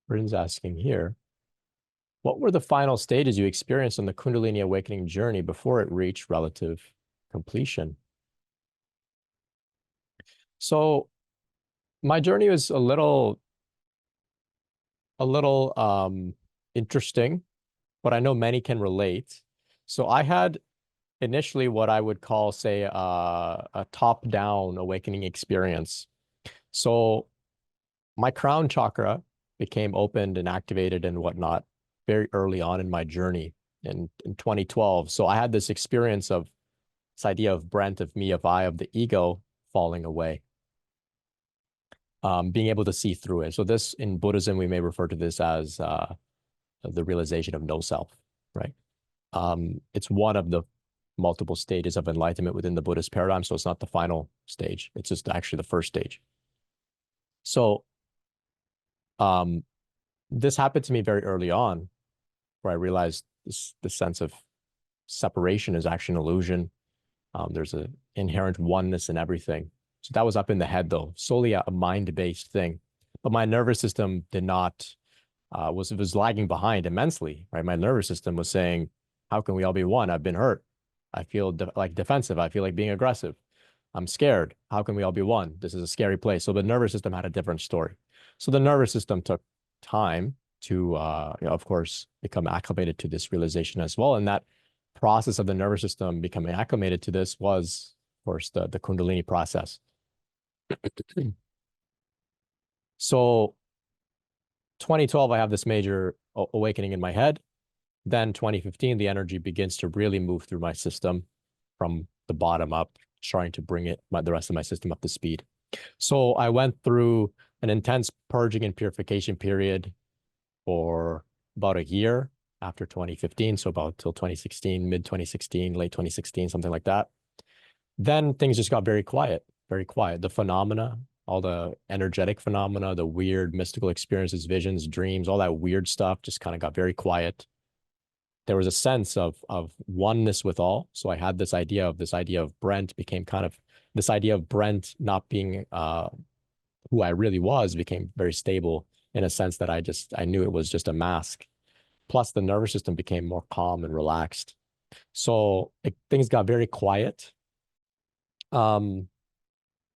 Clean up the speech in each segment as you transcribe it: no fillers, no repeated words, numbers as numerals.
Bryn's asking here, what were the final stages you experienced on the Kundalini awakening journey before it reached relative completion? So my journey was a little interesting, but I know many can relate. So I had initially what I would call, say, a top-down awakening experience. So my crown chakra became opened and activated and whatnot very early on in my journey in 2012. So I had this experience of this idea of Brent, of me, of I, of the ego falling away, being able to see through it. So this, in Buddhism, we may refer to this as the realization of no self, right? It's one of the multiple stages of enlightenment within the Buddhist paradigm. So it's not the final stage. It's just actually the first stage. So this happened to me very early on, where I realized the sense of separation is actually an illusion. There's an inherent oneness in everything. So that was up in the head, though, solely a mind-based thing. But my nervous system did not, was lagging behind immensely, right? My nervous system was saying, how can we all be one? I've been hurt. I feel like defensive. I feel like being aggressive. I'm scared. How can we all be one? This is a scary place. So the nervous system had a different story. So the nervous system took time to, of course, become acclimated to this realization as well. And that process of the nervous system becoming acclimated to this was, of course, the Kundalini process. So 2012, I have this major awakening in my head. Then 2015, the energy begins to really move through my system from the bottom up, trying to bring the rest of my system up to speed. So I went through an intense purging and purification period for about a year after 2015. So about till 2016, mid 2016, late 2016, something like that. Then things just got very quiet, very quiet. The phenomena, all the energetic phenomena, the weird mystical experiences, visions, dreams, all that weird stuff just kind of got very quiet. There was a sense of oneness with all. So I had this idea of Brent became kind of this idea of Brent not being who I really was, became very stable in a sense that I knew it was just a mask. Plus the nervous system became more calm and relaxed. So things got very quiet. And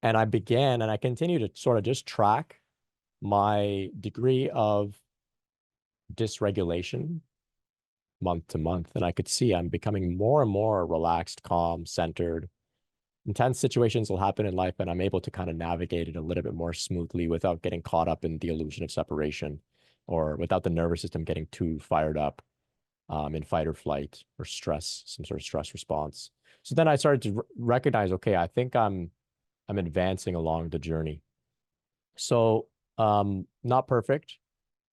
I continue to sort of just track my degree of dysregulation month to month. And I could see I'm becoming more and more relaxed, calm, centered. Intense situations will happen in life, and I'm able to kind of navigate it a little bit more smoothly without getting caught up in the illusion of separation, or without the nervous system getting too fired up in fight or flight or stress, some sort of stress response. So then I started to recognize, okay, I think I'm advancing along the journey. So not perfect.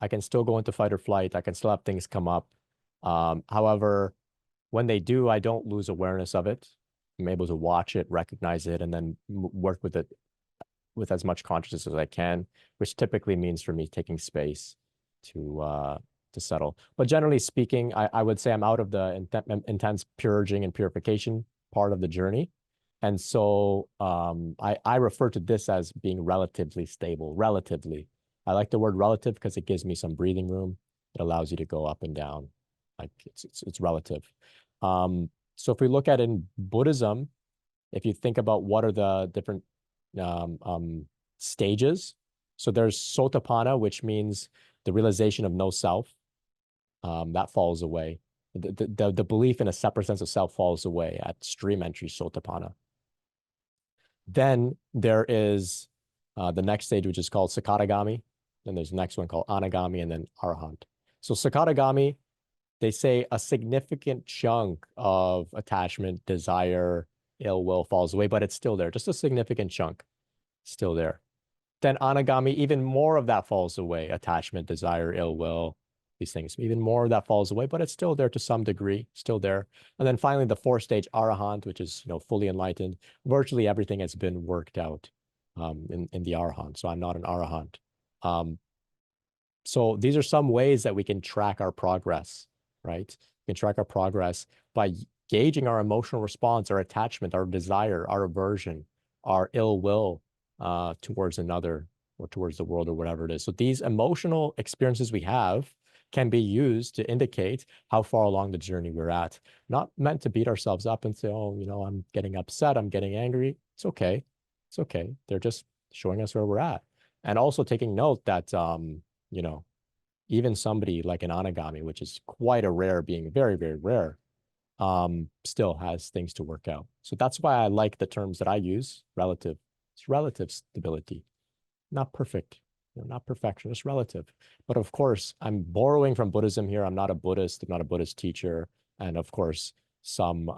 I can still go into fight or flight. I can still have things come up. However, when they do, I don't lose awareness of it. I'm able to watch it, recognize it, and then work with it with as much consciousness as I can, which typically means for me taking space to settle. But generally speaking, I would say I'm out of the intense purging and purification part of the journey. And so I refer to this as being relatively stable, relatively. I like the word relative because it gives me some breathing room. It allows you to go up and down. Like it's relative. So if we look at it in Buddhism, if you think about what are the different stages, so there's Sotapanna, which means the realization of no self, that falls away. The belief in a separate sense of self falls away at stream entry Sotapanna. Then there is the next stage, which is called Sakadagami. Then there's the next one called Anagami, and then Arahant. So Sakadagami, they say a significant chunk of attachment, desire, ill will falls away, but it's still there. Just a significant chunk still there. Then Anagami, even more of that falls away. Attachment, desire, ill will, these things. Even more of that falls away, but it's still there to some degree, still there. And then finally, the fourth stage, Arahant, which is fully enlightened. Virtually everything has been worked out in the Arahant. So I'm not an Arahant. So these are some ways that we can track our progress, right? We can track our progress by gauging our emotional response, our attachment, our desire, our aversion, our ill will towards another. or towards the world or whatever it is. So these emotional experiences we have can be used to indicate how far along the journey we're at. Not meant to beat ourselves up and say, oh, I'm getting upset, I'm getting angry. It's okay. It's okay. They're just showing us where we're at. And also taking note that, you know, even somebody like an Anagami, which is quite a rare being, very, very rare, still has things to work out. So that's why I like the terms that I use, relative. It's relative stability, not perfect, not perfection, it's relative. But of course, I'm borrowing from Buddhism here. I'm not a Buddhist, I'm not a Buddhist teacher. And of course, some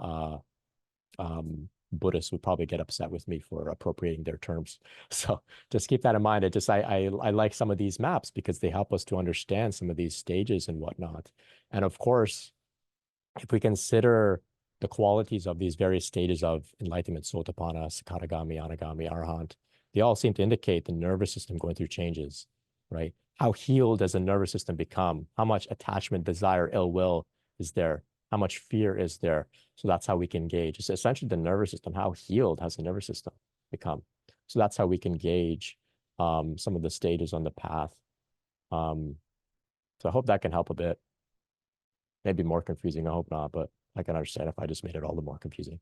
Buddhists would probably get upset with me for appropriating their terms. So just keep that in mind. I like some of these maps because they help us to understand some of these stages and whatnot. And of course, if we consider the qualities of these various stages of enlightenment, Sotapanna, Sakadagami, Anagami, Arahant, they all seem to indicate the nervous system going through changes, right? How healed does the nervous system become? How much attachment, desire, ill will is there? How much fear is there? So that's how we can gauge. It's essentially the nervous system. How healed has the nervous system become? So that's how we can gauge some of the stages on the path. So I hope that can help a bit. Maybe more confusing, I hope not, but I can understand if I just made it all the more confusing.